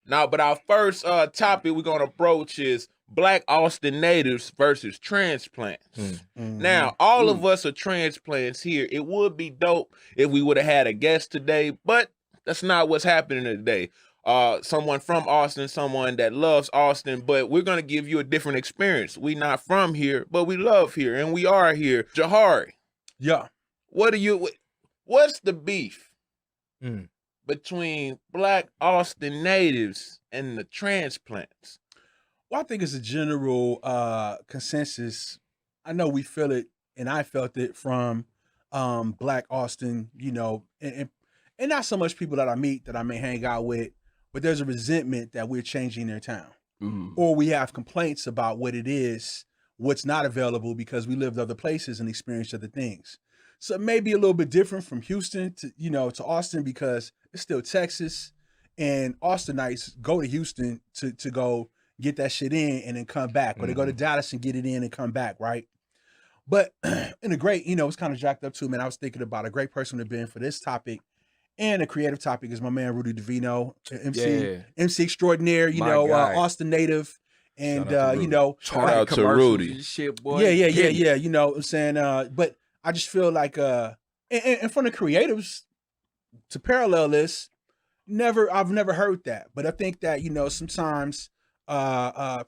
Now, but our first topic we're gonna approach is Black Austin natives versus transplants. Now, all of us are transplants here. It would be dope if we would have had a guest today, but that's not what's happening today. Someone from Austin, someone that loves Austin, but we're gonna give you a different experience. We not from here, but we love here, and we are here. Jahari, Yeah. what's the beef between Black Austin natives and the transplants? Well, I think it's a general consensus. I know we feel it, and I felt it from Black Austin, and not so much people that I meet that I may hang out with, but there's a resentment that we're changing their town. Or we have complaints about what it is, what's not available because we lived other places and experienced other things. So it may be a little bit different from Houston to Austin because it's still Texas, and Austinites go to Houston to go get that shit in and then come back, or they go to Dallas and get it in and come back, right? But in a great, it's kind of jacked up too, man. I was thinking about a great person to be in for this topic and a creative topic is my man Rudy DeVino, MC extraordinaire, Austin native, and shout out to Rudy. Shit, boy. Yeah. You know what I'm saying? But I just feel like and from the creatives to parallel this, I've never heard that. But I think that, sometimes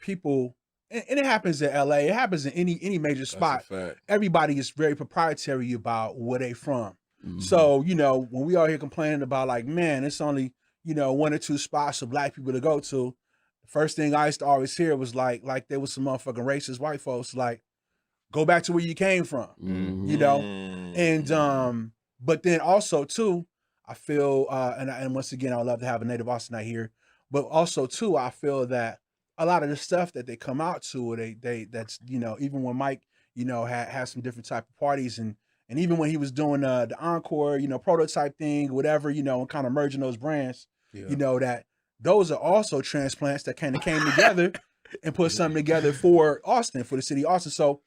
people, and it happens in LA, it happens in any major spot. Everybody is very proprietary about where they from. So, when we are here complaining about like, man, it's only, one or two spots for Black people to go to, the first thing I used to always hear was like there was some motherfucking racist white folks like, go back to where you came from, and but then also too, I feel and once again I would love to have a native Austinite here, but also too I feel that a lot of the stuff that they come out to, or they that's even when Mike had some different type of parties and even when he was doing the Encore prototype thing, whatever, and kind of merging those brands, that those are also transplants that kind of came together and put something together for Austin, for the city of Austin. So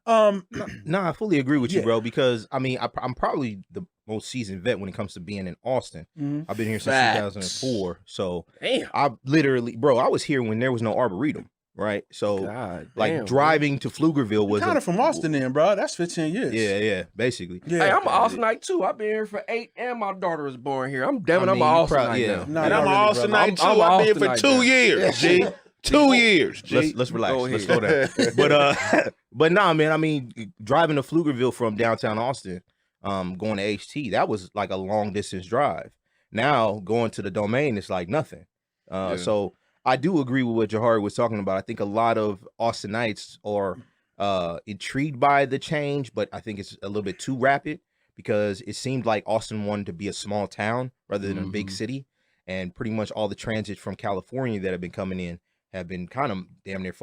no, I fully agree with you, bro, because I mean, I'm probably the most seasoned vet when it comes to being in Austin. I've been here since 2004. So I literally, bro, I was here when there was no Arboretum, right? So driving to Pflugerville was kind of from Austin then, bro. That's 15 years. Yeah, basically. Yeah. Hey, I'm an Austinite too. I've been here for 8 and my daughter was born here. I'm an Austinite now. And I'm an Austinite too. I've been here for 2 years, G. 2 years, G. Let's relax. Let's slow down. But nah, man, I mean, driving to Pflugerville from downtown Austin, going to HT, that was like a long distance drive. Now going to the Domain, it's like nothing. So I do agree with what Jahari was talking about. I think a lot of Austinites are intrigued by the change, but I think it's a little bit too rapid because it seemed like Austin wanted to be a small town rather than a big city. And pretty much all the transits from California that have been coming in have been kind of damn near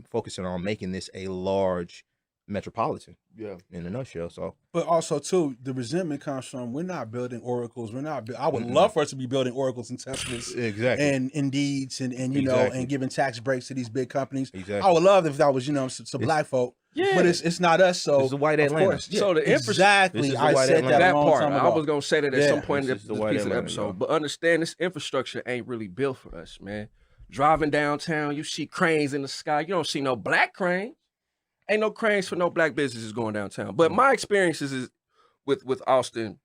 focusing on making this a large metropolitan. Yeah, in a nutshell. So, but also too, the resentment comes from we're not building oracles. We're not. I would love for us to be building oracles and Teslas, and Indeeds, and and giving tax breaks to these big companies. I would love if that was some Black folk. Yeah, but it's not us. So it's the white Atlanta. So the exactly, I said that part. Time ago. I was gonna say that at some point in this piece of the episode. But understand, this infrastructure ain't really built for us, man. Driving downtown, you see cranes in the sky. You don't see no Black cranes. Ain't no cranes for no Black businesses going downtown. But my experiences is with Austin,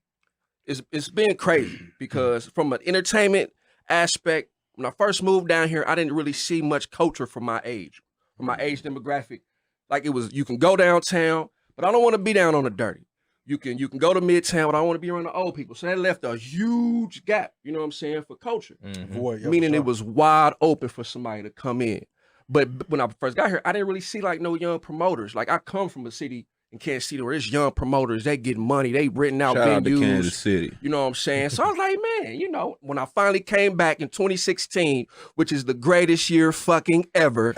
it's been crazy because from an entertainment aspect, when I first moved down here, I didn't really see much culture from my age demographic. Like it was, you can go downtown, but I don't want to be down on the dirty. You can go to Midtown, but I don't want to be around the old people. So that left a huge gap, you know what I'm saying, for culture. Meaning it was wide open for somebody to come in. But when I first got here, I didn't really see like no young promoters. Like I come from a city in Kansas City where there's young promoters, they getting money, they renting out Shout venues. Out to Kansas City. You know what I'm saying? So I was like, man, when I finally came back in 2016, which is the greatest year fucking ever.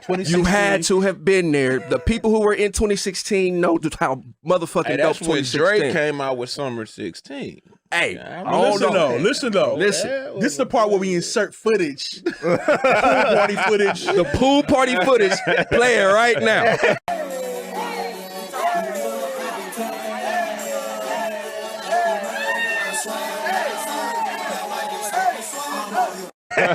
You had to have been there. The people who were in 2016 know how motherfucking dope 2016. That's when Drake came out with Summer 16. Hey, listen though. This is the part where we insert footage. Pool party footage. The pool party footage playing right now.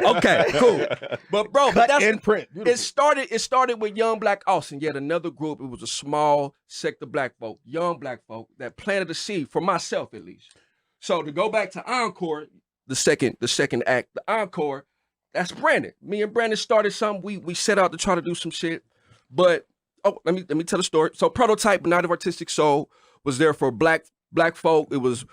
Okay, cool. But bro, but that's in print. it started with Young Black Austin, yet another group. It was a small sect of black folk, young black folk that planted a seed for myself at least. So to go back to Encore, the second act, the Encore, that's Brandon. Me and Brandon started something. We set out to try to do some shit. But let me tell the story. So Prototype, Night of Artistic Soul, was there for black folk. It was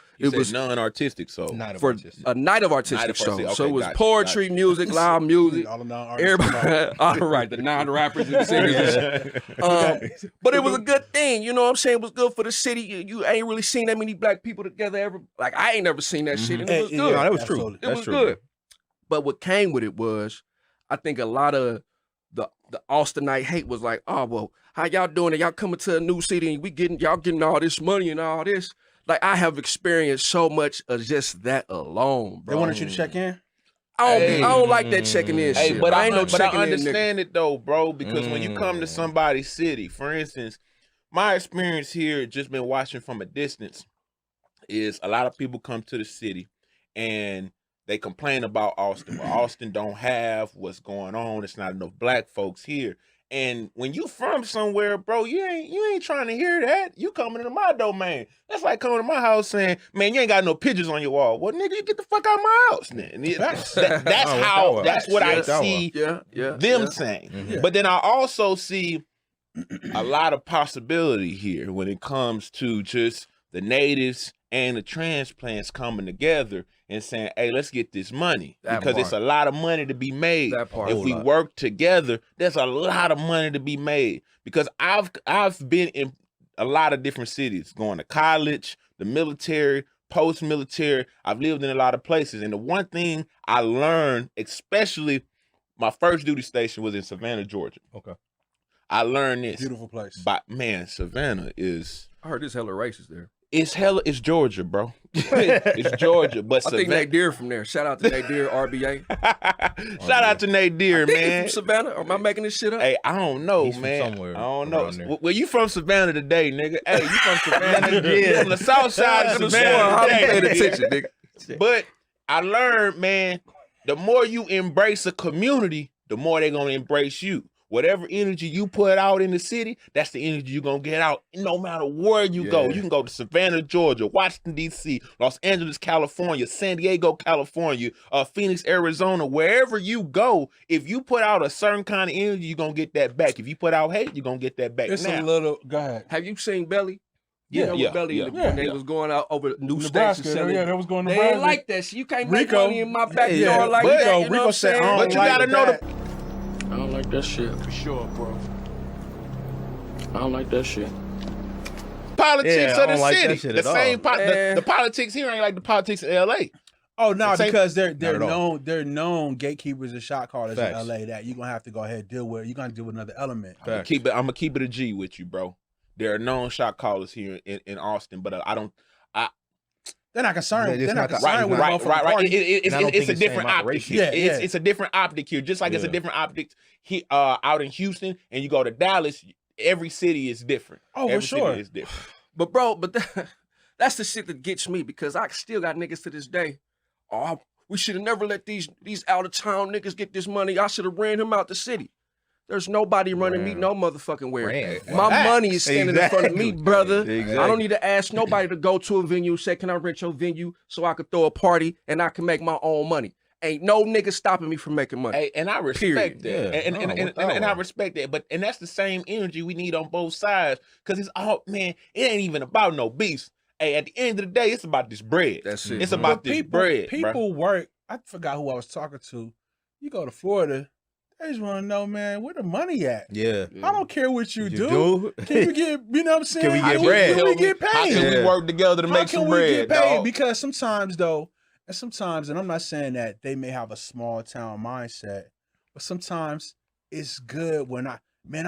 non-artistic soul. A night of artistic soul. Okay, so it was poetry, music, loud music. All the non-artists. Everybody, all right, the non-rappers and singers. But it was a good thing, you know what I'm saying? It was good for the city. You ain't really seen that many black people together ever. Like, I ain't never seen that shit, and it was good. Yeah, that was true. It was good. But what came with it was, I think a lot of the Austinite hate was like, oh, well, how y'all doing it? Y'all coming to a new city and y'all getting all this money and all this. Like, I have experienced so much of just that alone, bro. They wanted you to check in? I don't like that checking in shit. But I checking understand it though, bro, because when you come to somebody's city, for instance, my experience here, just been watching from a distance, is a lot of people come to the city and they complain about Austin. Well, Austin don't have what's going on. It's not enough black folks here. And when you from somewhere, bro, you ain't trying to hear that. You coming into my domain. That's like coming to my house saying, man, you ain't got no pictures on your wall. Well, nigga, you get the fuck out of my house, then. That's what I see them saying. Mm-hmm. But then I also see a lot of possibility here when it comes to just the natives and the transplants coming together and saying, hey, let's get this money. It's a lot of money to be made. If we work together, there's a lot of money to be made. Because I've been in a lot of different cities, going to college, the military, post-military. I've lived in a lot of places. And the one thing I learned, especially my first duty station was in Savannah, Georgia. Okay. I learned this. Beautiful place. But man, Savannah is... I heard there's hella racist there. It's Georgia, bro. It's Georgia. But I think Nate Deer from there. Shout out to Nate Deer, RBA. Shout out to Nate Deer, man. He's from Savannah. Or am I making this shit up? Hey, I don't know, He's man. from somewhere I don't know. there. Well, you from Savannah today, nigga. Hey, you from Savannah? Yeah, from the south side of Savannah. I'm paying attention, nigga. But I learned, man, the more you embrace a community, the more they're gonna embrace you. Whatever energy you put out in the city, that's the energy you're going to get out no matter where you go. You can go to Savannah, Georgia, Washington, D.C., Los Angeles, California, San Diego, California, Phoenix, Arizona, wherever you go, if you put out a certain kind of energy, you're going to get that back. If you put out hate, you're going to get that back. Go ahead. Have you seen Belly? Yeah, Belly when they was going out over new Nebraska, states. And they was going to They Nebraska. ain't like that shit. You can't make Rico. money in my backyard like that. You know what I'm saying? But you got to know the... I don't like that shit. For sure, bro. I don't like that shit. Politics of the like city. That the same the politics here ain't like the politics in L.A. Oh no, because they're all. known gatekeepers and shot callers Facts. in LA that you're gonna have to go ahead and deal with. You're gonna deal with another element. I'm gonna keep it a G with you, bro. There are known shot callers here in Austin, but They're not concerned. They're not concerned with right. It's a the different same optic. operation. It's a different optic here, just like it's a different optic out in Houston, and you go to Dallas. Every city is different. Oh, every for sure. city is different. But bro, that's the shit that gets me because I still got niggas to this day. Oh, we should have never let these out of town niggas get this money. I should have ran him out the city. There's nobody running me no motherfucking where. My money is standing in front of me, brother. Exactly. I don't need to ask nobody to go to a venue, say, can I rent your venue so I could throw a party and I can make my own money. Ain't no nigga stopping me from making money. Hey, and I respect that. And I respect that. And that's the same energy we need on both sides. Cause it's all, man, it ain't even about no beefs. Hey, at the end of the day, it's about this bread. That's it. It's about this bread. People work. I forgot who I was talking to. You go to Florida, they just want to know, man, where the money at? Yeah. I don't care what you do. Can you get, you know what I'm saying? Can we get bread? Can we get paid? How can we work together to make some bread, dog? Because sometimes, and I'm not saying that they may have a small town mindset, but sometimes it's good when I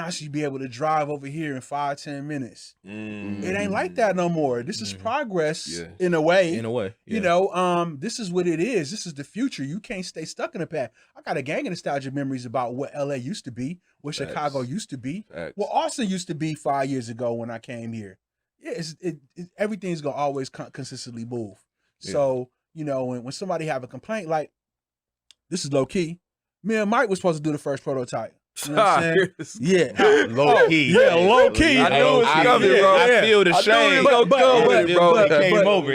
should be able to drive over here in 5-10 minutes. It ain't like that no more. This is progress in a way. Yeah. You know, this is what it is. This is the future. You can't stay stuck in the past. I got a gang of nostalgia memories about what LA used to be, what Chicago used to be, what Austin used to be 5 years ago when I came here. Yeah, everything's gonna always consistently move. Yeah. So, you know, when somebody have a complaint, like this is low key. Me and Mike was supposed to do the first prototype. You know what I'm saying? Yeah. Low key. Yeah, low key. I knew it was coming, bro. I feel the shade.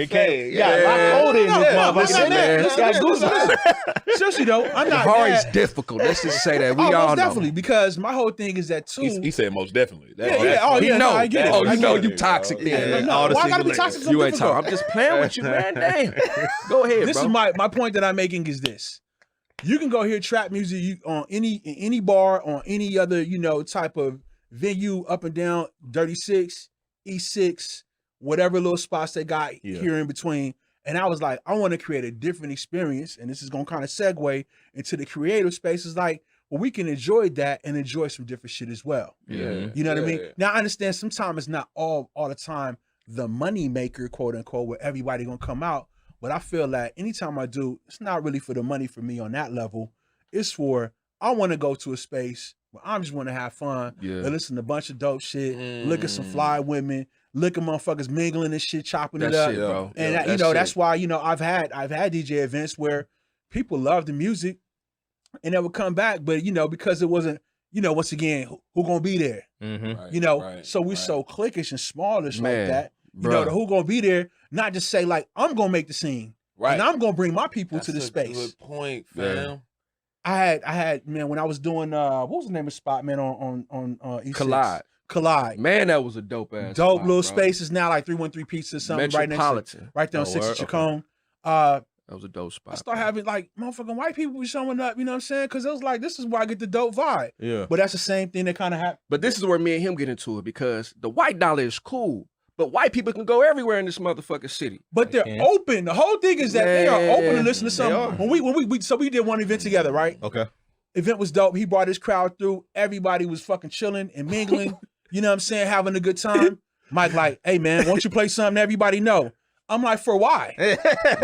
It came. Yeah, I coded in this motherfucker. Man. Seriously though, I'm not Hard's mad. difficult. Let's just say that. We Oh, all most know. definitely, because my whole thing is that too. He said most definitely. I get it. Oh, I you know get you it. toxic then. No, why I gotta be toxic? You ain't talking. I'm just playing with you, man. Damn. Go ahead, This bro. is my point that I'm making is this. You can go hear trap music on any bar, on any other, type of venue up and down 36, E6, whatever little spots they got here in between. And I was like, I want to create a different experience. And this is going to kind of segue into the creative spaces. Like, well, we can enjoy that and enjoy some different shit as well. Yeah. You know what I mean? Now, I understand sometimes it's not all the time the money maker, quote unquote, where everybody going to come out. But I feel like anytime I do, it's not really for the money for me on that level. It's for, I want to go to a space where I just want to have fun and listen to a bunch of dope shit, look at some fly women, look at motherfuckers mingling and shit, chopping it up. Shit, bro. And that's why, I've had DJ events where people love the music and they would come back, but because it wasn't, once again, who gonna be there? Right, so we're so cliquish and smallish like that. Bro. The who gonna be there, not just say like, I'm gonna make the scene. Right. And I'm gonna bring my people That's to the a space. Good point, fam. I had, man, when I was doing what was the name of the spot, man, on E6? Collide. Man, that was a dope ass. Dope spot, little bro. spaces now, like 313 Pizza or something right next to, Metropolitan. right there on Oh, 6th word? Chacon. That was a dope spot. I start having like motherfucking white people be showing up, you know what I'm saying? Because it was like, this is where I get the dope vibe. Yeah. But that's the same thing that kind of happened. But this is where me and him get into it because the white dollar is cool, but white people can go everywhere in this motherfucking city. But they're can. open. The whole thing is that they are open to Man, listen to they are. something. When we did one event together, right? Okay. Event was dope. He brought his crowd through. Everybody was fucking chilling and mingling. You know what I'm saying? Having a good time. Mike like, hey man, won't you play something everybody know? I'm like, for why? For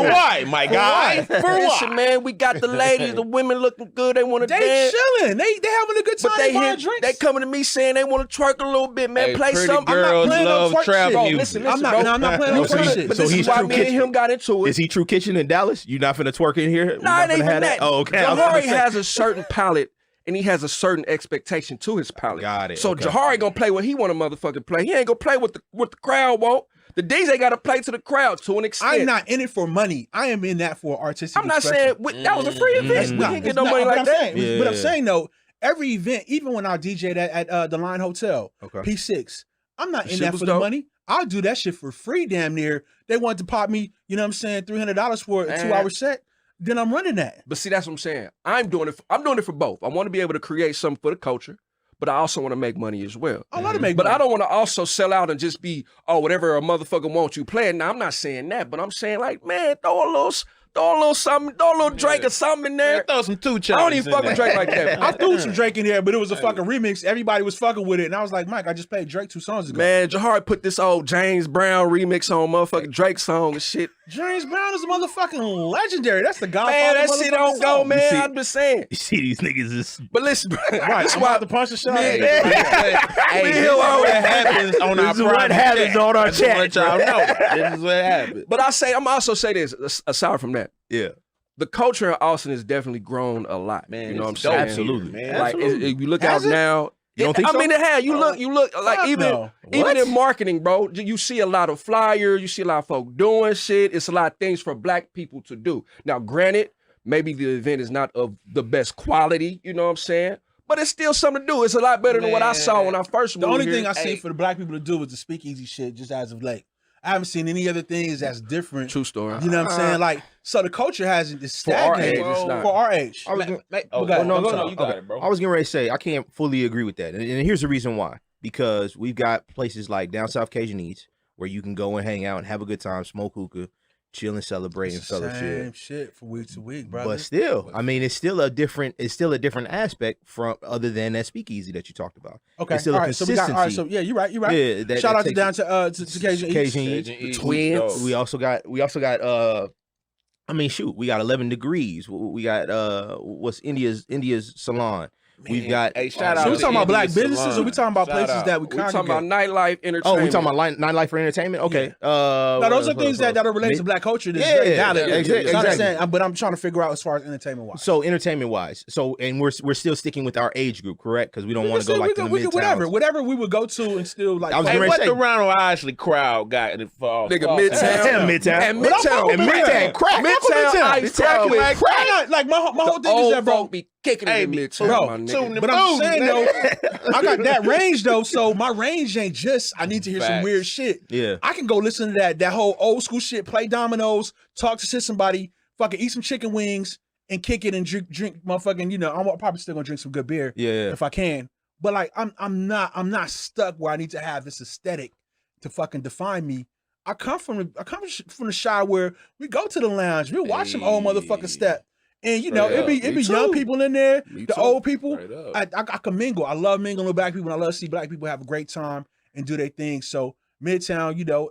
why, my guy? For Listen, why? man, we got the ladies, the women looking good. They want to They dance. chilling. They having a good time. But they buying here, drinks. they coming to me saying they want to twerk a little bit, man. Hey, Play pretty something. girls playing no love twerk trap shit. Bro, music. listen, I'm not, bro. no, I'm not playing no So twerk he's- shit. But So this he's is why true me and kitchen. him got into it. Is he True Kitchen in Dallas? You not finna twerk in here? Nah, it ain't even that. Oh, okay. I was gonna Jahari say- has a certain palette, and he has a certain expectation to his palette. Got it, So okay. Jahari gonna play what he want to motherfucking play. He ain't gonna play what the crowd want. The DJ got to play to the crowd to an extent. I'm not in it for money. I am in that for artistic I'm not expression. saying that was a free event. We didn't get no money but like I'm that. saying, But I'm saying though, every event, even when I DJ'd at the Line Hotel, Okay. P6, I'm not The in shit that was for the dope. money. I'll do that shit for free, damn near. They wanted to pop me, you know what I'm saying, $300 for a 2-hour set. Then I'm running that. But see, that's what I'm saying. I'm doing it for both. I want to be able to create something for the culture, but I also want to make money as well. I love to make But money. I don't want to also sell out and just be, whatever a motherfucker wants you playing. Now, I'm not saying that, but I'm saying like, man, throw a little something, throw a little Drake or something in there. Man, throw some 2 I don't Chainz even in fuck with there. Drake like that. I threw some Drake in there, but it was a fucking remix. Everybody was fucking with it. And I was like, Mike, I just played Drake 2 songs ago. Man, Jahari put this old James Brown remix on motherfucking Drake song and shit. James Brown is a motherfucking legendary. That's the Godfather. Man, that shit don't motherfucking go, song. man. see- I'm just saying. You see these niggas is But listen, Right, this I'm why about to punch the shot. Hey, this is what happens on our This is what private happens chat. on our I just chat, let y'all know. This is what happens. But I'm also say this, aside from that, yeah. the culture in Austin has definitely grown a lot. Man, you know what I'm it's saying? dope Absolutely. here, man. Like if you look Has out it? now, You don't think I so? mean, it has. You look like Fuck even no. even What? in marketing, bro. You see a lot of flyers. You see a lot of folk doing shit. It's a lot of things for black people to do. Now, granted, maybe the event is not of the best quality. You know what I'm saying? But it's still something to do. It's a lot better than what I saw when I first moved The only here. thing I seen Hey. for the black people to do was the speakeasy shit just as of late. I haven't seen any other things that's different. True story. You know what I'm saying? Like, so the culture hasn't it's For our stagnated. age, it's not. For our age. I was gonna- Oh, got it. no, I'm no, sorry. you got Okay. it, bro. I was getting ready to say I can't fully agree with that, and here's the reason why. Because we've got places like down South Cajun Eats where you can go and hang out and have a good time, smoke hookah, chill and celebrate and fellowship. Same shit for week to week, brother. But still, I mean, it's still a different aspect from other than that speakeasy that you talked about. okay, it's still all a right. So we got all right. So consistency. yeah, you're right. You're right. Yeah, that- Shout that out to takes down it- to Cajun Eats. Cajun Eats. Cajun Eats, twins. dope. We also got I mean, shoot, we got 11 Degrees. We got what's India's Salon. We've got. Hey, shout out. So we to talking about black Indian businesses, or Salon. we talking about Shout places out. that we We talking about congregate? nightlife, entertainment. Oh, we talking about nightlife for entertainment? Okay. No, those are things that are related to black culture. That's very valid. Exactly. So I'm saying, but I'm trying to figure out as far as entertainment wise. So entertainment wise, and we're still sticking with our age group, correct? Because we don't want to go like to the mid whatever we would go to and still like. I was Hey, gonna what say- the Ronald Isley crowd got in the fall? Nigga, Midtown. Midtown. And Midtown. And Midtown crack. Midtown ice cracking like crack. Like my whole thing is Old that, bro. folk be kicking it in Midtown, bro, my tune nigga. the But I'm booze, saying nigga. though, I got that range though. So my range ain't just I need to hear some Facts. weird shit. Yeah. I can go listen to that whole old school shit, play dominoes, talk to somebody, fucking eat some chicken wings, and kick it and drink motherfucking. You know, I'm probably still gonna drink some good beer if I can. But like I'm not stuck where I need to have this aesthetic to fucking define me. I come from the shy where we go to the lounge, we watch some old motherfucker step. And you know, Straight it be Me young too. people in there, Me the too. old people. Straight up. I can mingle. I love mingling with black people, and I love to see black people have a great time and do their thing. So Midtown, you know,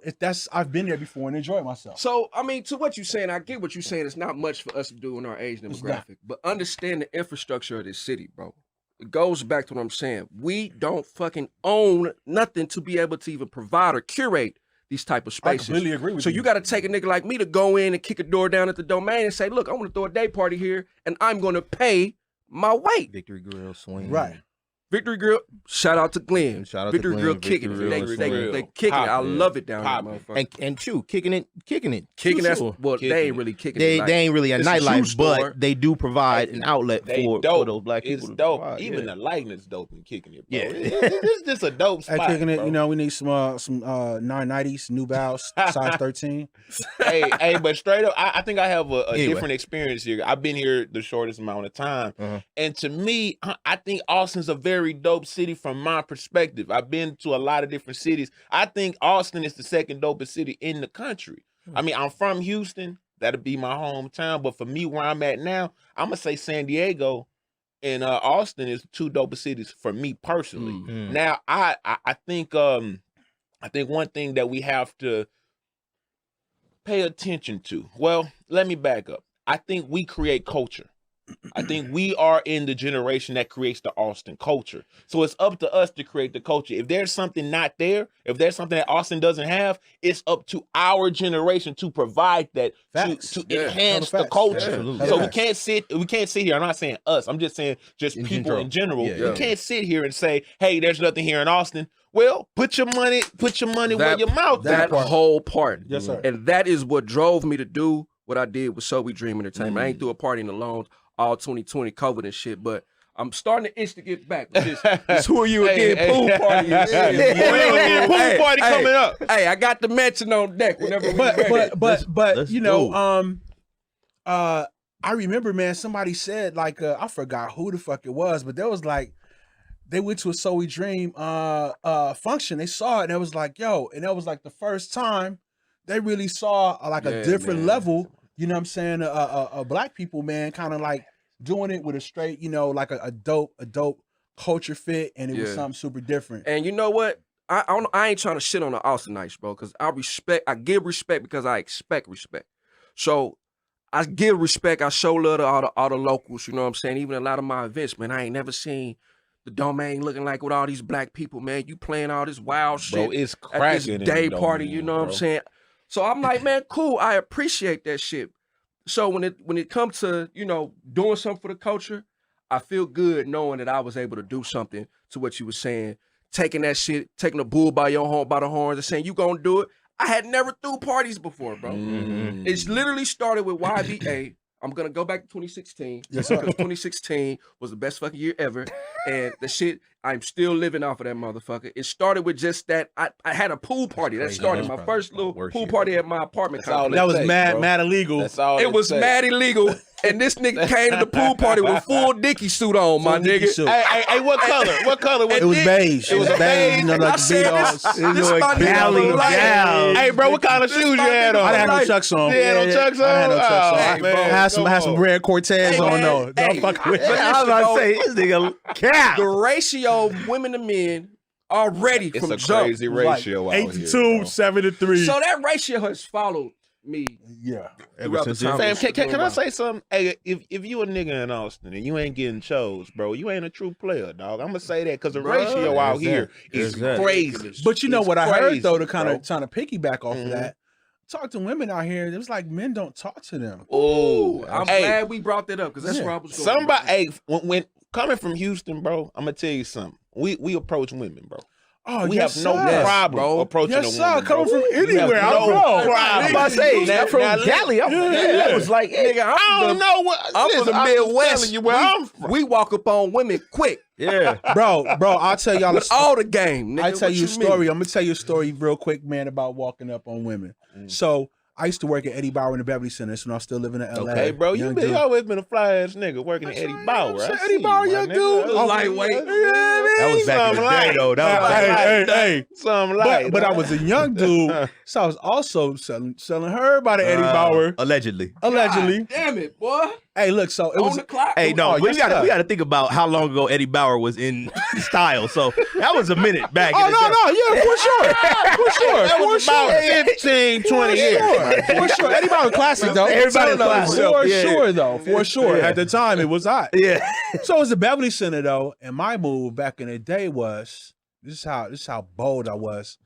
I've been there before and enjoyed myself. So, I mean, to what you're saying, I get what you're saying. It's not much for us to do in our age demographic, but understand the infrastructure of this city, bro. It goes back to what I'm saying. We don't fucking own nothing to be able to even provide or curate these type of I spaces. completely agree with So you. you got to take a nigga like me to go in and kick a door down at the Domain and say, look, I want to throw a day party here, and I'm going to pay my weight. Victory Grill swing. Right. Victory Grill, shout out to Glenn. Shout out to Victory Glenn, Grill Victory kicking Grill it. is They real. kicking it. I Poppin'. love it down Poppin'. here, motherfucker. And Chew, kicking it. Kicking Chew that's store. well, Kicking they ain't it. really kicking They it. Like, ain't really a it's a nightlife, shoe store. but they do provide an outlet They for dope. those black people. It's to dope. provide, Even yeah. the likeness dope and kicking it, bro. Yeah. It's just a dope spot. kicking it, bro. you know, we need some 990s, New Balance, size 13. hey, but straight up, I think I have a Anyway. different experience here. I've been here the shortest amount of time. And to me, I think Austin's a very dope city from my perspective. I've been to a lot of different cities. I think Austin is the second dopest city in the country. I mean, I'm from Houston. That'll be my hometown. But for me, where I'm at now, I'm going to say San Diego and Austin is two dopest cities for me personally. Now, I think one thing that we have to pay attention to. Well, let me back up. I think we create culture. I think we are in the generation that creates the Austin culture. So it's up to us to create the culture. If there's something not there, if there's something that Austin doesn't have, it's up to our generation to provide that to enhance the culture. Absolutely. So Yeah. we can't sit here. I'm not saying us. I'm just saying just In people general. in general. Yeah, We yeah. can't sit here and say, "Hey, there's nothing here in Austin." Well, put your money where your mouth is. That whole part. Yes, sir. And that is what drove me to do what I did with So We Dream Entertainment. I ain't do a party in the lounge all 2020 COVID and shit, but I'm starting to itch to get back. This Who Are You Again pool party. Pool party coming up. Hey, I got the mansion on deck whenever we ready. But let's you know, I remember, man, somebody said like I forgot who the fuck it was, but there was like they went to a So We Dream function. They saw it and it was like, yo, and that was like the first time they really saw like a different level, you know what I'm saying, black people, man, kind of like doing it with a straight, you know, like a dope culture fit, and it was something super different. And you know what? I ain't trying to shit on the Austinites, bro, because I give respect because I expect respect. So I give respect. I show love to all the locals, you know what I'm saying? Even a lot of my events, man, I ain't never seen the Domain looking like with all these black people, man. You playing all this wild shit Bro, it's at this cracking in day the party, Domain, you know what I'm bro. saying? So I'm like, man, cool. I appreciate that shit. So when it comes to, you know, doing something for the culture, I feel good knowing that I was able to do something to what you were saying. Taking that shit, taking the bull by the horns and saying, you gonna do it. I had never threw parties before, bro. It's literally started with YBA. I'm gonna go back to 2016. Yes, sir. Because 2016 was the best fucking year ever. And the shit, I'm still living off of that motherfucker. It started with just that. I had a pool party. That started my first little pool party at my apartment complex. That was takes, mad bro. mad illegal. That's all It was takes. mad illegal, and this nigga came to the pool party with full Dickie suit on, my Dickie nigga. suit. Hey, what color? What color? It was beige. It was beige. You know, I like the said beat this off. my nigga Cali for life. down. Hey, bro, what kind of shoes you had on? I didn't have no Chucks on. You had no Chucks on? I had no Chucks on. Oh, I man, had some come red Cortez Hey, on man. though. Don't Hey. fuck with But it. I was about to say, this nigga cap. The ratio of women to men already It's from a jump. crazy ratio out 8 to here, 2, bro. 7 to 3. So that ratio has followed me. Yeah. Throughout the time. Fam, can I say something? Hey, if you a nigga in Austin and you ain't getting chose, bro, you ain't a true player, dog. I'm gonna say that because the ratio out here is crazy. But you know what I heard though, to kind bro. of trying to piggyback off of that. Talk to women out here. It was like men don't talk to them. Oh, I'm glad we brought that up because that's where I was going. Somebody, hey, when coming from Houston, bro, I'm gonna tell you something. We approach women, bro. Oh, we have no problem approaching a woman. Yes, coming from anywhere. I don't know. I'm about to say, from Cali. I was like, nigga, I don't know what. I'm from the Midwest. Telling you where I'm from. We walk up on women quick. yeah. bro, I'll tell y'all With all the game, nigga. I tell What you a mean? story. I'm gonna tell you a story real quick, man, about walking up on women. So I used to work at Eddie Bauer in the Beverly Center, so I was still living in LA. Okay, bro, you always been a fly ass nigga working at Eddie Bauer. Eddie Bauer, young dude. Lightweight. That was back in the day, though. That was Hey. Something like But I was a young dude, so I was also selling her by the Eddie Bauer. allegedly. Allegedly. God damn it, boy. Hey, look, so it On was the clock. Hey, no, Oh, we yes, gotta sir. think about how long ago Eddie Bauer was in style. So that was a minute back. Oh, in the day. yeah, for sure. that was about 15, 20 years. For sure. Eddie Bauer classic though. Everybody classic. For Yeah. sure though. For sure. Yeah. At the time it was hot. Yeah. So it was the Beverly Center though, and my move back in the day was this is how bold I was.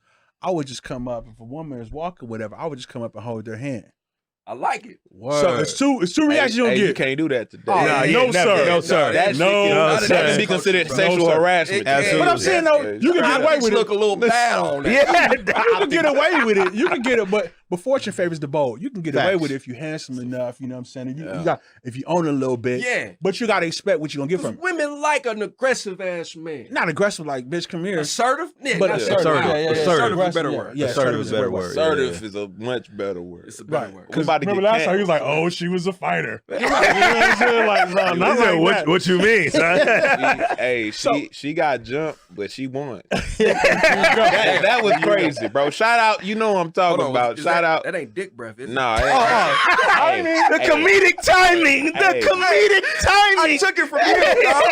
I would just come up if a woman is walking, whatever. I would just come up and hold their hand. I like it. So it's two reactions you don't You get. can't do that today. Oh, Nah, no, yeah, sir. never. No, sir. That can be considered sexual harassment. Absolutely. But I'm saying though, you can get away with look it. a little bad on that. You can get away with it. You can get it, but fortune favors the bold. You can get away Facts. with it if you're handsome enough. You know what I'm saying? You got if you own a little bit. Yeah. But you got to expect what you're gonna get from it. Women like an aggressive ass man. Not aggressive like bitch. Come here. Assertive? Yeah, But not assertive. Yeah, Assertive is a Aggressive, better yeah. word. Yeah, Assertive is a better word. Assertive is a much better word. It's a better Right. word. We about to Remember get last time he was like, canceled. "Oh, she was a fighter." You know what I'm saying? Like, no, not like that. What you mean, son? She got jumped, but she won. that was crazy, bro. Shout out, you know what I'm talking about. Shout out. That ain't dick breath, is it? Nah, I mean, The comedic timing. The comedic timing. I took it from you, dog.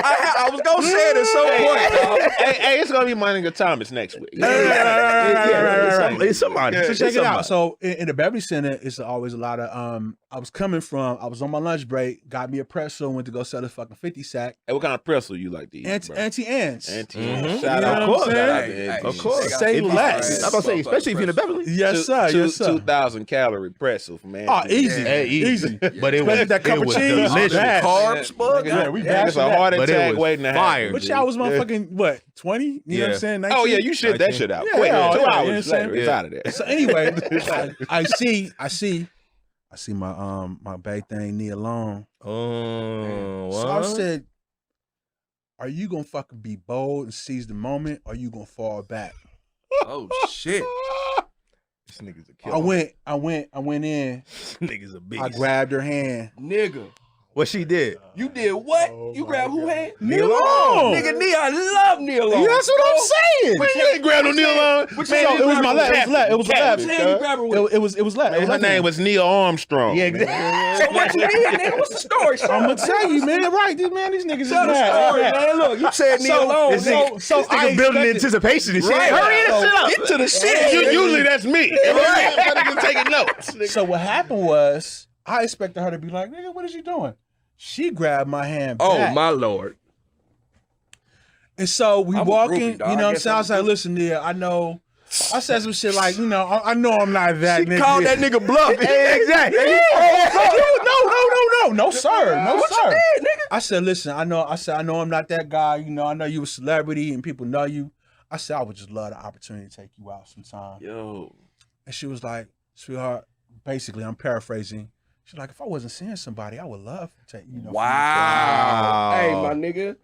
I was gonna say it at some point, dog. hey, it's gonna be my nigga Thomas next week. It's somebody. So check it out. So in the Beverly Center, it's always a lot of I was on my lunch break, got me a pretzel, went to go sell a fucking 50 sack. Hey, what kind of pretzel you like to eat? Auntie Anne's. Shout out. You know what I'm saying? Shout out to Hey, Auntie. Of course. Say If you- less. I'm about to say, especially if you're in the Beverly. Yes, sir. Yes, sir. 2,000 calorie pretzel from Auntie. Oh, easy. Hey, Easy. But it was, Especially that cup it of was cheese. delicious. Bad. Carbs, bug. Yeah, we It's bashing a that. heart But it attack was waiting to fire. happen. But y'all was motherfucking, what, 20? You know what I'm saying? 19? Oh yeah, you shit that shit out. Yeah, Quick, yeah, 2 yeah, you know hours what I'm saying? later, it's out of there. So anyway, I see my my bag thing knee alone. Oh, So I what? said, are you gonna fucking be bold and seize the moment, or you gonna fall back? Oh shit. This nigga's a killer. I went in. This nigga's a beast. I grabbed her hand. Nigga. What she did? You did what? You grabbed who hand? Knee alone. Nigga, I love knee alone. Yeah, that's what I'm saying. Man, you ain't grab no Neil on. Which Man, hand it was you my grabbed left. with? It was left. Which hand you grabbed her with? It was left. It was Her left name hand. was Neil Armstrong. Yeah, man. exactly. So what you did, nigga? What's the story? I'm gonna tell you, man. Right, these niggas is Tell the mad. story, man. Look, you said knee alone. This nigga, So this nigga I building expected- anticipation and shit. Right. Hurry this shit up. Get to the shit. Usually that's me. That nigga taking notes. So what happened was, I expected her to be like, "Nigga, what is you doing?" She grabbed my hand Oh back. my lord. And so we I'm a walking, groupie, dog. you know what I I'm guess saying? I I'm was a like, groupie. listen, dear, I know. I said some shit like, you know, I know I'm not that She nigga. called that nigga bluff. Exactly. No, sir. No, What sir. you did, nigga? I said, listen, I know I'm not that guy. You know, I know you a celebrity and people know you. I said, I would just love the opportunity to take you out sometime. Yo. And she was like, sweetheart, basically, I'm paraphrasing. She's like, if I wasn't seeing somebody, I would love to take, you know. Wow. Hey, my nigga.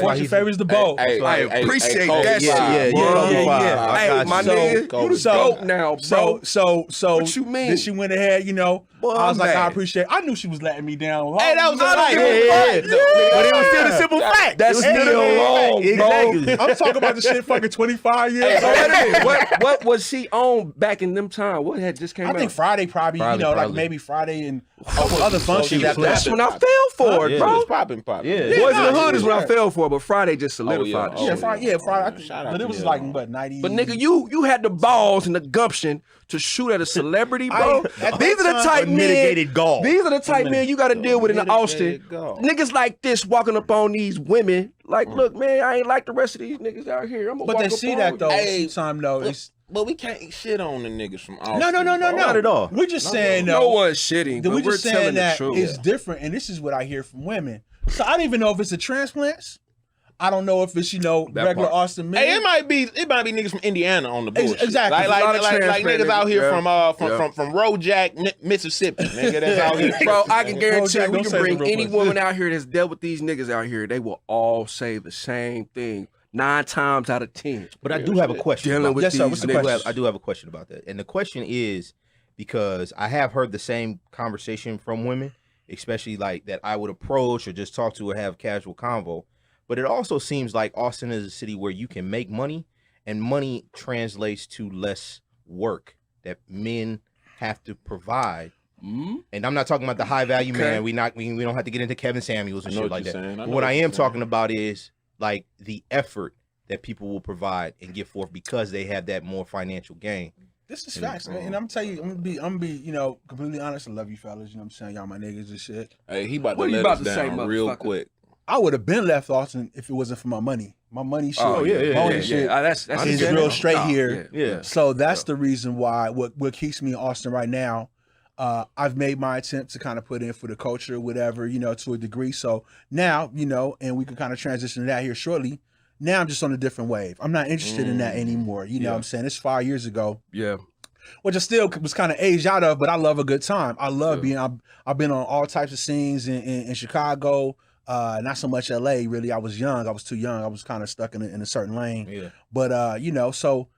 Fortune favors the bold. I appreciate that shit. Yeah. Hey, my nigga, you the dope now, bro. So What you mean? Then she went ahead, you know. Boy, I was I'm like, I mad. appreciate. I knew she was letting me down. Hey, that was I a don't light. give a fuck. But it was still the simple fact. That's It was still still the long, fact. bro. Exactly. I'm talking about the shit fucking 25 years. So wait a minute. What was she on back in them time? What had just came I out? think Friday probably, Friday, you know, like probably. maybe Friday and other functions. That's when I fell for it, bro. Popping. Yeah. Boys in the Hood is when I fell for it, but Friday just solidified it. Yeah, Friday. Shout out But to it was you. like, what, 90? But nigga, you had the balls and the gumption to shoot at a celebrity, bro. at These that are the type men. Unmitigated gall. These are the type men you got to deal with in Austin. Unmitigated gall. Niggas like this walking up on these women. Like, look, man, I ain't like the rest of these niggas out here. I'm gonna But walk they up see on that you. though. Hey, Sometime though. It's But we can't shit on the niggas from Austin. no. Not at all. We're just saying No though. one's shitting, but We're we're just saying telling the that truth. it's different, and this is what I hear from women. So I don't even know if it's the transplants. I don't know if it's That regular part. Austin men. Hey, it might be niggas from Indiana on the bullshit. Exactly. Like There's a lot of like transplant niggas out here niggas, from Rojack, Mississippi. Nigga, that's out here. Bro, I can guarantee Jack, you, we don't can say bring the real any person. woman out here that's dealt with these niggas out here. They will all say the same thing 9 times out of 10. But I do have a question. Dealing about with Yes, sir. these What's the niggas. question? I do have a question about that. And the question is because I have heard the same conversation from women, especially like that I would approach or just talk to or have casual convo. But it also seems like Austin is a city where you can make money and money translates to less work that men have to provide. Mm-hmm. And I'm not talking about the high value Okay. man. We don't have to get into Kevin Samuels and I know shit what like you're that. saying. I But know what I what you're am saying. talking about is like the effort that people will provide and give forth because they have that more financial gain. This is facts, man. And I'm telling you, I'm gonna be, completely honest. I love you fellas. You know what I'm saying? Y'all my niggas and shit. Hey, he about What to you let about us to say, down real motherfucker? quick. I would have been left Austin if it wasn't for my money. My money shit. Oh, yeah. bonus shit That's is understandable. real straight Nah, here. Yeah. So that's the reason why what keeps me in Austin right now. I've made my attempt to kind of put in for the culture, whatever, to a degree. So now, and we can kind of transition to that here shortly. Now I'm just on a different wave. I'm not interested in that anymore. You know what I'm saying? It's 5 years ago, Yeah. which I still was kind of aged out of, but I love a good time. I love being, I've been on all types of scenes in Chicago, not so much LA really. I was young. I was too young. I was kind of stuck in a certain lane. Yeah. But so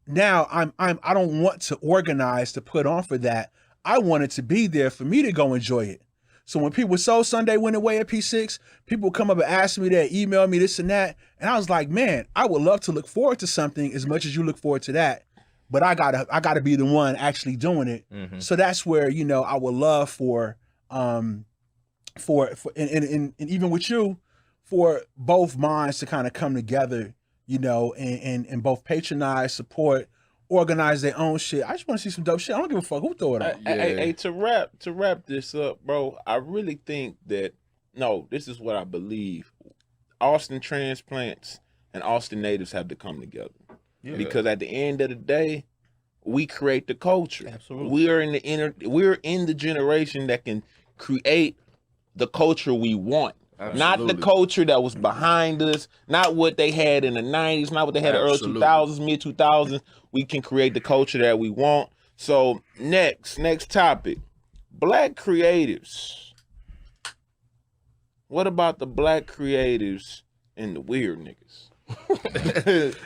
now I don't want to organize to put on for that. I want it to be there for me to go enjoy it. So when people Soul Sunday went away at P6, people come up and ask me that, email me this and that, and I was like, man, I would love to look forward to something as much as you look forward to that, but I gotta be the one actually doing it. Mhm. So that's where I would love for and even with you, for both minds to kind of come together, and both patronize, support, organize their own shit. I just want to see some dope shit. I don't give a fuck who throw it on. Hey, to wrap this up, bro, I really think that this is what I believe. Austin transplants and Austin natives have to come together. Yeah. Because at the end of the day, we create the culture. Absolutely. We're in the generation that can create the culture we want. Not the Absolutely. culture that was behind us, not what they had in the 90s, not what they had in the early Absolutely. 2000s, mid 2000s. We can create the culture that we want. So next topic, Black creatives. What about the Black creatives and the weird niggas?